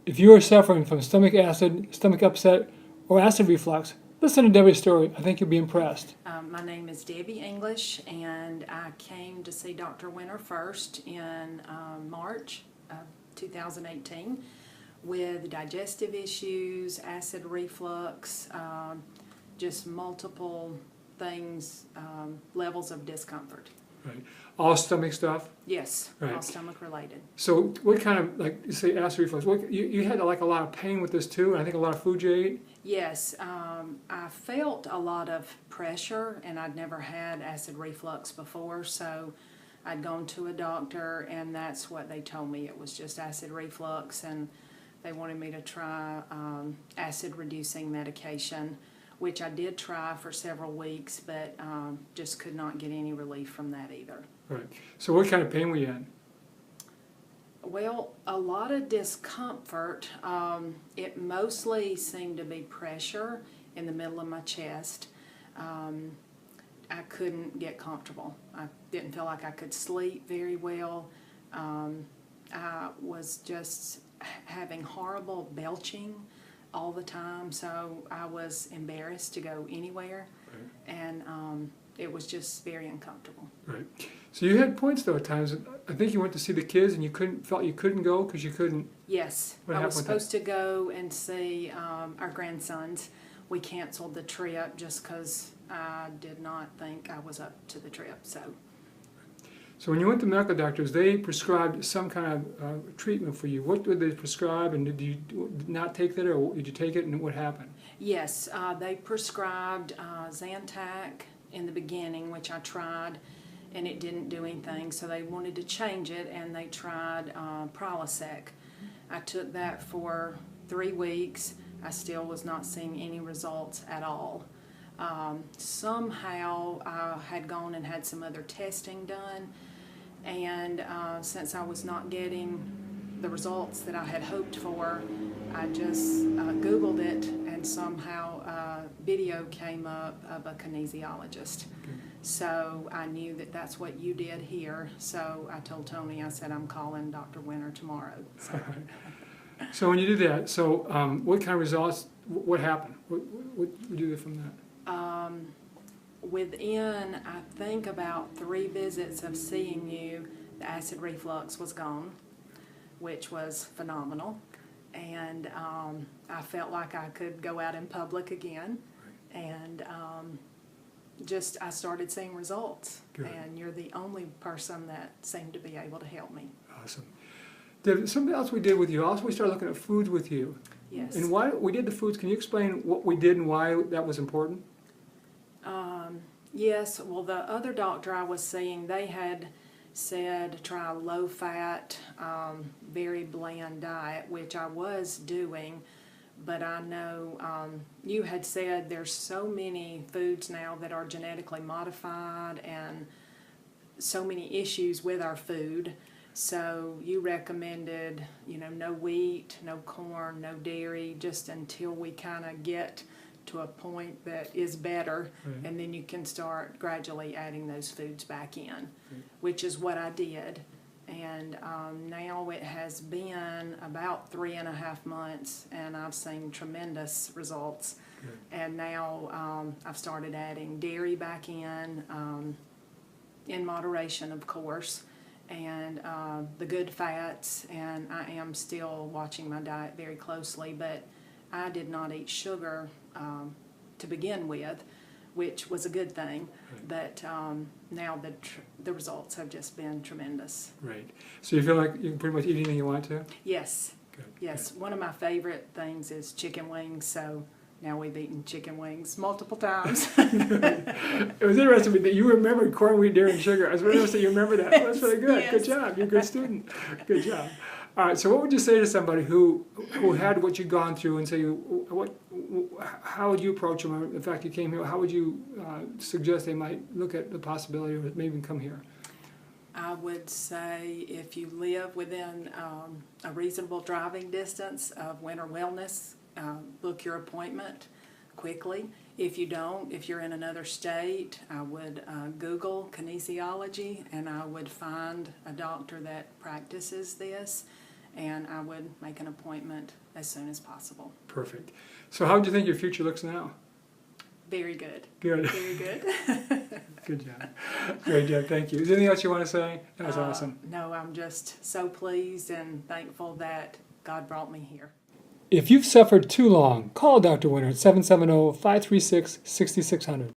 If you are suffering from stomach acid, stomach upset, or acid reflux, listen to Debbie's story. I think you'll be impressed. My name is Debbie English, and I came to see Dr. Winter first in March of 2018 with digestive issues, acid reflux, just multiple things, levels of discomfort. Right. All stomach stuff? Yes, all Right. stomach related. So what kind of, like, you say acid reflux, you had like a lot of pain with this too, and I think a lot of food you ate? Yes, I felt a lot of pressure, and I'd never had acid reflux before, so I'd gone to a doctor, and that's what they told me. It was just acid reflux, and they wanted me to try acid-reducing medication, which I did try for several weeks, but just could not get any relief from that either. Right. So what kind of pain were you in? Well, a lot of discomfort. It mostly seemed to be pressure in the middle of my chest. I couldn't get comfortable. I didn't feel like I could sleep very well. I was just having horrible belching all the time, so I was embarrassed to go anywhere, Right. and it was just very uncomfortable. Right. So you had points though at times. I think you went to see the kids and you felt you couldn't go because you couldn't. Yes, What I happened was with supposed to go and see our grandsons. We canceled the trip just because I did not think I was up to the trip. So when you went to medical doctors, they prescribed some kind of treatment for you. What did they prescribe, and did you not take that, or did you take it, and what happened? Yes, they prescribed Zantac in the beginning, which I tried, and it didn't do anything. So they wanted to change it, and they tried Prilosec. I took that for 3 weeks. I still was not seeing any results at all. Somehow I had gone and had some other testing done, and since I was not getting the results that I had hoped for, I just Googled it, and somehow a video came up of a kinesiologist. Okay. So I knew that that's what you did here, so I told Tony, I said, I'm calling Dr. Winter tomorrow. So. So when you did that, so what kind of results, what happened? What did you do from that? Within, I think, about 3 visits of seeing you, the acid reflux was gone, which was phenomenal. And I felt like I could go out in public again. And I started seeing results. Good. And you're the only person that seemed to be able to help me. Awesome. Did something else we did with you? Also, we started looking at foods with you. Yes. And why we did the foods? Can you explain what we did and why that was important? Yes, well, the other doctor I was seeing, they had said try a low-fat, very bland diet, which I was doing, but I know you had said there's so many foods now that are genetically modified and so many issues with our food. So you recommended, no wheat, no corn, no dairy, just until we kind of get to a point that is better, Right. and then you can start gradually adding those foods back in, which is what I did. And now it has been about 3.5 months, and I've seen tremendous results. Good. And now I've started adding dairy back in moderation, of course, and the good fats, and I am still watching my diet very closely, but I did not eat sugar to begin with, which was a good thing, but now the results have just been tremendous. Right. So you feel like you can pretty much eat anything you want to? Yes, Good. yes. One of my favorite things is chicken wings, so now we've eaten chicken wings multiple times. It was interesting that you remembered corn, wheat, dairy, and sugar. I was really interested you remember that. That's really good. Yes. Good job. You're a good student. Good job. All right. So what would you say to somebody who had what you'd gone through, and say, how would you approach them? The fact you came here, how would you suggest they might look at the possibility of maybe even come here? I would say if you live within a reasonable driving distance of Winter Wellness, book your appointment quickly. If you don't, if you're in another state, I would Google kinesiology, and I would find a doctor that practices this and I would make an appointment as soon as possible. Perfect. So how do you think your future looks now? Very good. Good. Very good. Good job. Great job. Thank you. Is there anything else you want to say? That was awesome. No, I'm just so pleased and thankful that God brought me here. If you've suffered too long, call Dr. Winter at 770-536-6600.